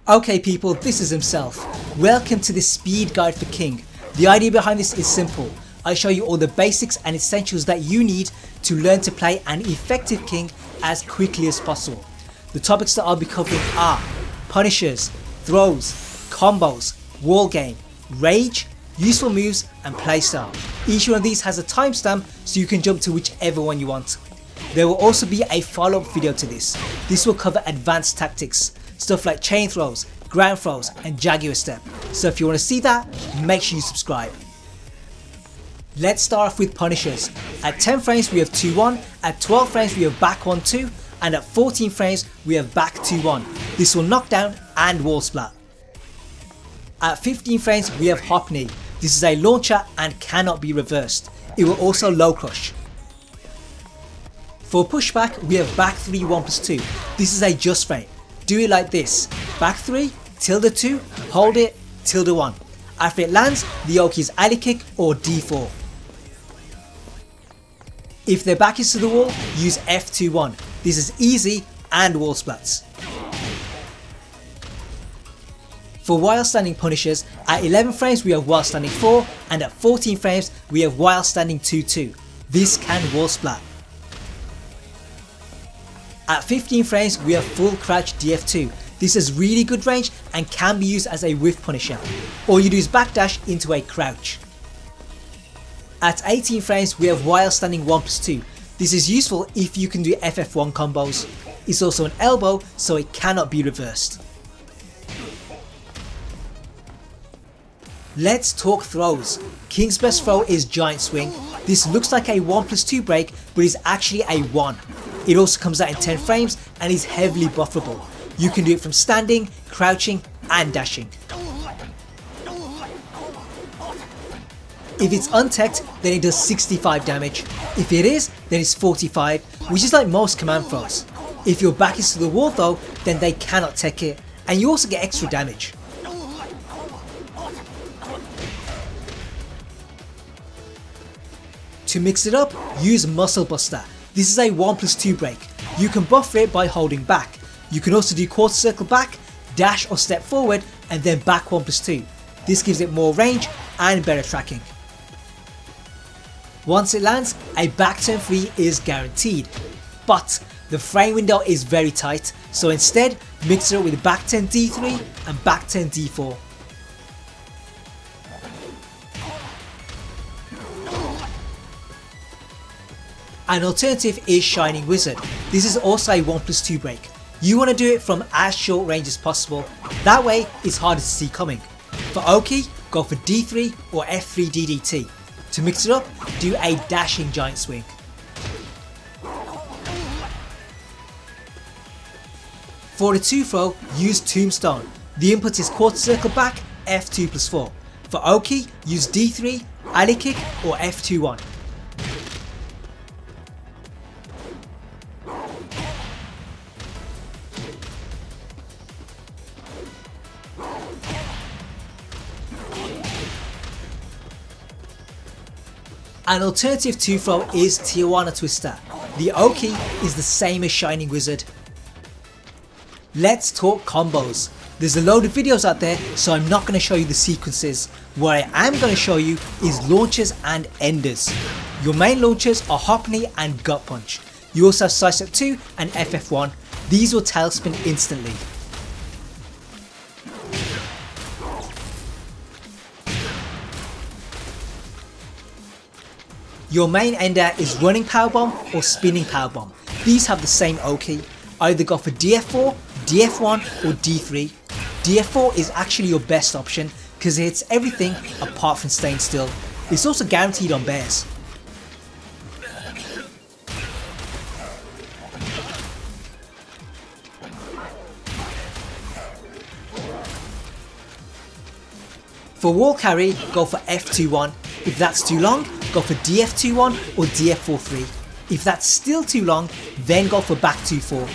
Okay people, this is himself. Welcome to this speed guide for King. The idea behind this is simple. I show you all the basics and essentials that you need to learn to play an effective King as quickly as possible. The topics that I'll be covering are punishers, throws, combos, wall game, rage, useful moves and playstyle. Each one of these has a timestamp so you can jump to whichever one you want. There will also be a follow-up video to this. This will cover advanced tactics, stuff like chain throws, ground throws and jaguar step. So if you want to see that, make sure you subscribe. Let's start off with punishers. At 10 frames we have 2-1, at 12 frames we have back 1-2 and at 14 frames we have back 2-1. This will knock down and wall splat. At 15 frames we have hop knee. This is a launcher and cannot be reversed. It will also low crush. For pushback we have back 3 1+2. This is a just frame. Do it like this. Back 3, tilde 2, hold it, tilde 1. After it lands, the yoke is alley kick or D4. If their back is to the wall, use F21. This is easy and wall splats. For while standing punishers, at 11 frames we have while standing 4 and at 14 frames we have while standing 2-2. This can wall splat. At 15 frames we have full crouch DF2. This has really good range and can be used as a whiff punisher. Or you use backdash into a crouch. At 18 frames we have while standing 1+2. This is useful if you can do FF1 combos. It's also an elbow so it cannot be reversed. Let's talk throws. King's best throw is giant swing. This looks like a 1+2 break but is actually a 1. It also comes out in 10 frames and is heavily buffable. You can do it from standing, crouching and dashing. If it's untech'd then it does 65 damage. If it is then it's 45, which is like most command throws. If your back is to the wall though then they cannot tech it and you also get extra damage. To mix it up, use Muscle Buster. This is a 1+2 break. You can buffer it by holding back. You can also do quarter circle back, dash or step forward and then back 1+2. This gives it more range and better tracking. Once it lands, a back turn 3 is guaranteed. But the frame window is very tight, so instead mix it up with back turn D3 and back turn D4. An alternative is Shining Wizard. This is also a 1+2 break. You want to do it from as short range as possible, that way it's harder to see coming. For Oki, go for D3 or F3 DDT. To mix it up, do a dashing giant swing. For the 2 throw, use Tombstone. The input is quarter circle back, F2+4. For Oki, use D3, alley kick or F21. An alternative 2 throw is Tijuana Twister. The Oki is the same as Shining Wizard. Let's talk combos. There's a load of videos out there so I'm not going to show you the sequences. What I am going to show you is launchers and enders. Your main launchers are hop knee and gut punch. You also have side step 2 and FF1. These will tailspin instantly. Your main ender is running powerbomb or spinning powerbomb. These have the same Oki. Either go for DF4, DF1 or D3. DF4 is actually your best option because it hits everything apart from staying still. It's also guaranteed on bears. For wall carry, go for F21. If that's too long, go for DF21 or DF43. If that's still too long, then go for back 2-4.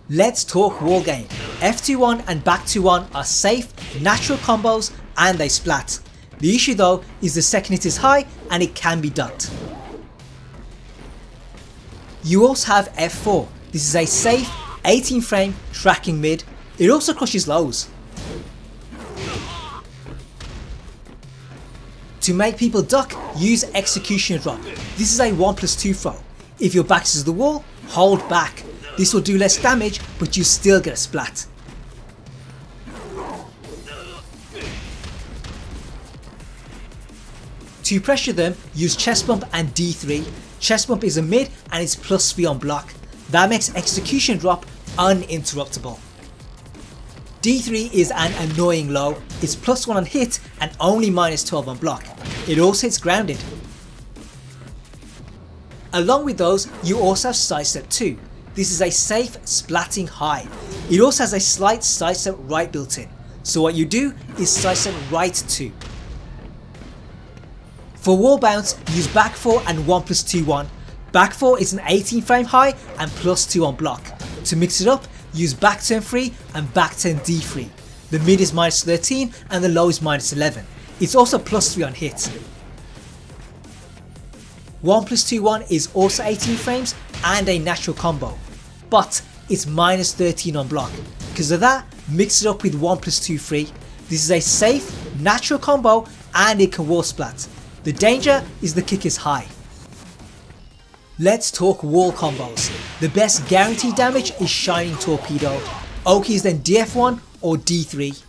Let's talk wall game. F21 and back 2-1 are safe, natural combos and they splat. The issue though is the second hit is high and it can be ducked. You also have F4. This is a safe 18 frame tracking mid. It also crushes lows. To make people duck, use execution drop. This is a 1+2 throw. If your back is to the wall, hold back. This will do less damage, but you still get a splat. To pressure them, use chest bump and D3. Chest bump is a mid and it's +3 on block. That makes execution drop uninterruptible. D3 is an annoying low. It's +1 on hit and only -12 on block. It also hits grounded. Along with those, you also have sidestep 2. This is a safe splatting high. It also has a slight sidestep right built in. So what you do is sidestep right 2. For wall bounce, use back 4 and 1+2-1. Back 4 is an 18 frame high and +2 on block. To mix it up, use back turn 3 and back turn D3. The mid is -13 and the low is -11. It's also +3 on hit. 1+2-1 is also 18 frames and a natural combo, but it's -13 on block. Because of that, mix it up with 1+2-3. This is a safe, natural combo and it can wall splat. The danger is the kick is high. Let's talk wall combos. The best guaranteed damage is Shining Torpedo. OK is then DF1 or D3.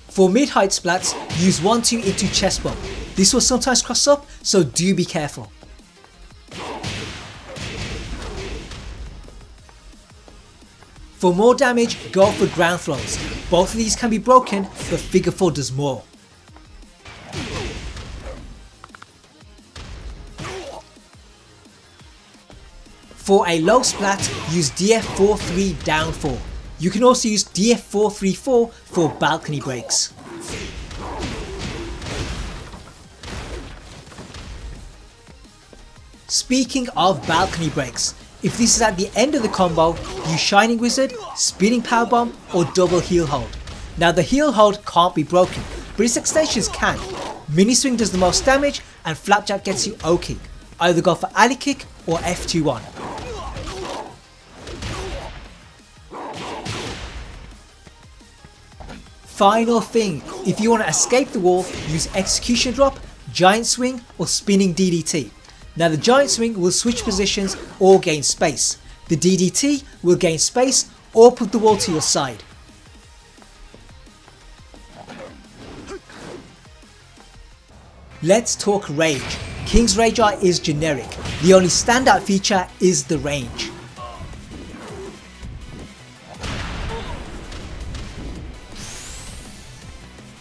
For mid-height splats, use 1-2 into chest bump. This will sometimes cross up, so do be careful. For more damage, go for ground throws. Both of these can be broken, but figure 4 does more. For a low splat, use DF4-3 down 4. You can also use DF4-3-4 for balcony breaks. Speaking of balcony breaks, if this is at the end of the combo, use Shining Wizard, Spinning Powerbomb or double heel hold. Now the heel hold can't be broken, but its extensions can. Mini swing does the most damage and flapjack gets you O-kick. Either go for alley kick or F2-1. Final thing, if you want to escape the wall, use execution drop, giant swing or spinning DDT. Now the giant swing will switch positions or gain space. The DDT will gain space or put the wall to your side. Let's talk rage. King's Rage Art is generic. The only standout feature is the range.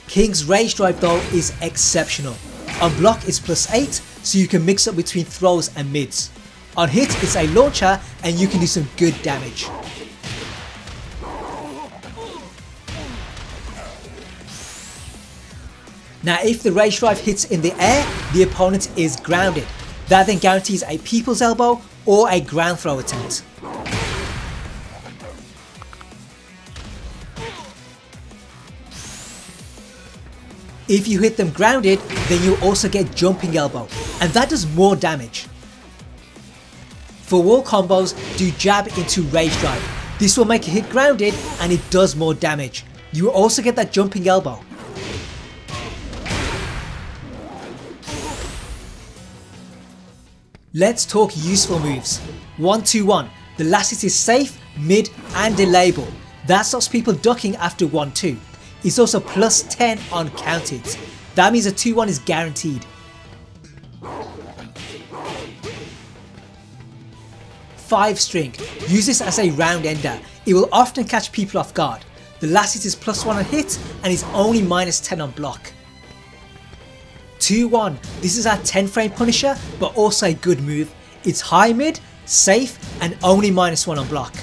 King's Rage Drive though is exceptional. On block it's +8, so you can mix up between throws and mids. On hit it's a launcher and you can do some good damage. Now if the Rage Drive hits in the air, the opponent is grounded. That then guarantees a people's elbow or a ground throw attempt. If you hit them grounded, then you also get jumping elbow, and that does more damage. For wall combos, do jab into Rage Drive. This will make a hit grounded and it does more damage. You will also get that jumping elbow. Let's talk useful moves. 1-2-1. The last hit is safe, mid and delayable. That stops people ducking after 1-2. It's also +10 on count hits. That means a 2-1 is guaranteed. 5 string. Use this as a round ender. It will often catch people off guard. The last hit is +1 on hit and is only -10 on block. 2-1. This is our 10 frame punisher, but also a good move. It's high mid, safe and only -1 on block.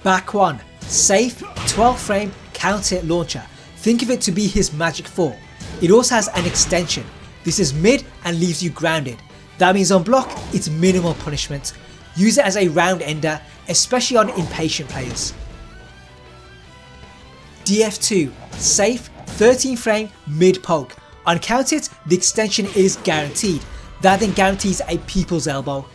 Back 1. Safe 12 frame counter hit launcher. Think of it to be his magic 4. It also has an extension. This is mid and leaves you grounded. That means on block it's minimal punishment. Use it as a round ender. especially on impatient players. DF2, safe 13 frame mid poke. On count it, the extension is guaranteed. That then guarantees a people's elbow.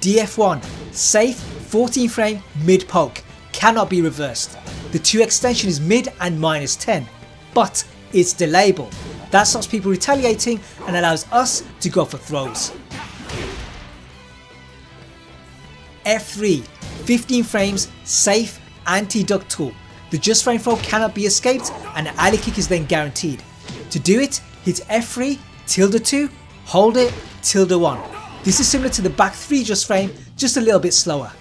DF1, safe 14 frame mid poke, cannot be reversed. The 2 extension is mid and -10, but it's delayable. That stops people retaliating and allows us to go for throws. F3, 15 frames, safe anti-duck tool. The just frame throw cannot be escaped and the alley kick is then guaranteed. To do it, hit F3, tilde2, hold it, tilde1. This is similar to the back 3 just frame, just a little bit slower.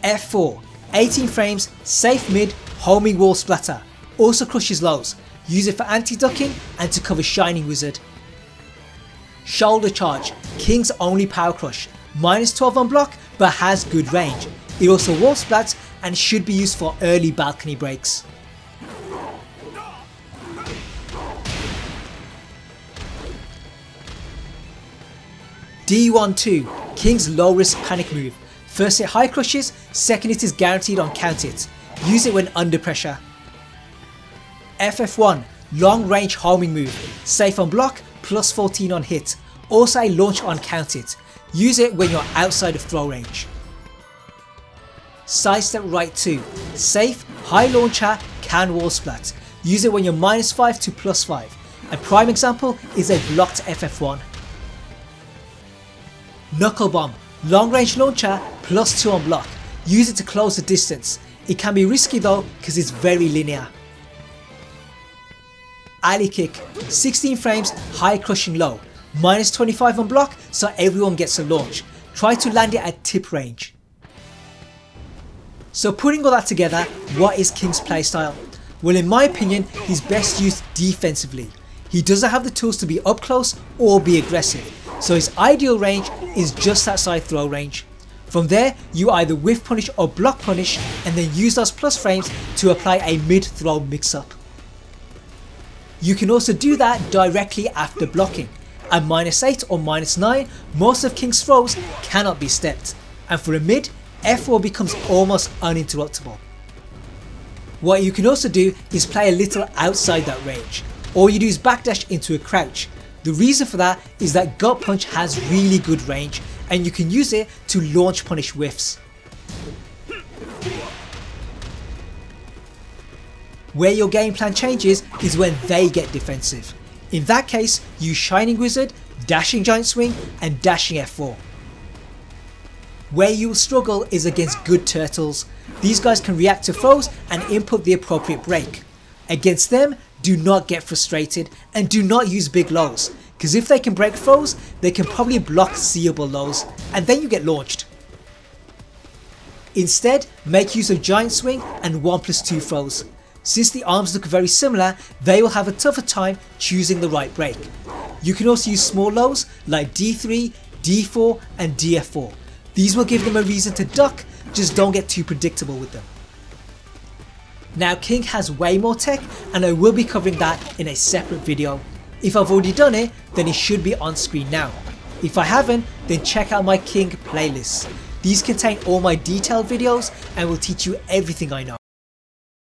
F4, 18 frames, safe mid, homing wall splatter. Also crushes lows. Use it for anti-ducking and to cover Shining Wizard. Shoulder charge, King's only power crush. -12 on block but has good range. It also wall splats and should be used for early balcony breaks. D12, King's low risk panic move. First hit high crushes, second hit is guaranteed on count it. Use it when under pressure. FF1, long range homing move. Safe on block, +14 on hit. Also a launch on count it. Use it when you're outside of throw range. Sidestep right 2, safe, high launcher, can wall splat. Use it when you're -5 to +5. A prime example is a blocked FF1. Knuckle bomb, long range launcher, +2 on block. Use it to close the distance. It can be risky though because it's very linear. Alley kick, 16 frames, high crushing low. -25 on block so everyone gets a launch. Try to land it at tip range. So putting all that together, what is King's playstyle? Well, in my opinion, he's best used defensively. He doesn't have the tools to be up close or be aggressive, so his ideal range is just outside throw range. From there, you either whiff punish or block punish and then use those plus frames to apply a mid throw mix up. You can also do that directly after blocking. At -8 or -9, most of King's throws cannot be stepped, and for a mid, F4 becomes almost uninterruptible. What you can also do is play a little outside that range. All you do is backdash into a crouch. The reason for that is that gut punch has really good range and you can use it to launch punish whiffs. Where your game plan changes is when they get defensive. In that case, use Shining Wizard, Dashing Giant Swing and Dashing F4. Where you will struggle is against good turtles. These guys can react to throws and input the appropriate break. Against them, do not get frustrated and do not use big lows, because if they can break throws, they can probably block seeable lows and then you get launched. Instead, make use of Giant Swing and 1+2 throws. Since the arms look very similar, they will have a tougher time choosing the right break. You can also use small lows like D3, D4 and DF4. These will give them a reason to duck, just don't get too predictable with them. Now King has way more tech and I will be covering that in a separate video. If I've already done it, then it should be on screen now. If I haven't, then check out my King playlists. These contain all my detailed videos and will teach you everything I know.